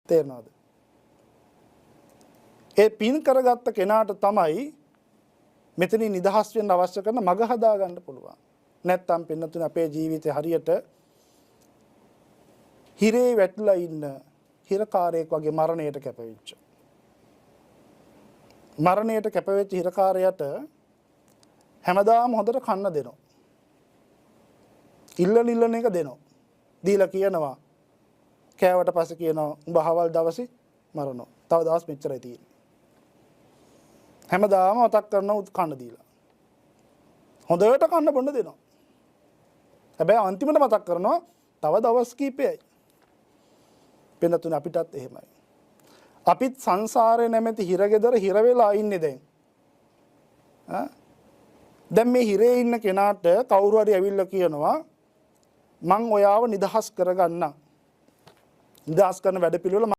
තේරෙනවද? ඒ පින් කරගත්ත කෙනාට තමයි මෙතනින් නිදහස් වෙන්න අවශ්‍ය කරන මඟ හදා ගන්න පුළුවන්. නැත්තම් පින්නතුනේ අපේ ජීවිතේ හරියට හිරේ වැටලා ඉන්න හිරකාරයෙක් වගේ මරණයට කැපවෙච්ච. මරණයට කැපවෙච්ච හිරකාරයට හැමදාම හොඳට කන්න දෙනවා. ඉල්ලන එක දෙනවා. දීලා කියනවා කෑවට පස්සේ කියනවා උඹ හවල් දවසේ මරනවා. තව දවස් මෙච්චරයි තියෙන්නේ. හැමදාම මතක් කරනවා කන්න දීලා. හොඳට කන්න බොන්න දෙනවා. හැබැයි අන්තිමට මතක් කරනවා තව දවස් කීපයයි. පින්නතුනේ අපිටත් එහෙමයි. අපිත් සංසාරේ නැමැති හිරගෙදර හිර වෙලා ඉන්නේ දැන්. දැන් මේ හිරේ ඉන්න කෙනාට කවුරු හරි ඇවිල්ලා කියනවා මං ඔයාව නිදහස් කරගන්නම්. නිදහස් කරන වැඩ පිළිවෙල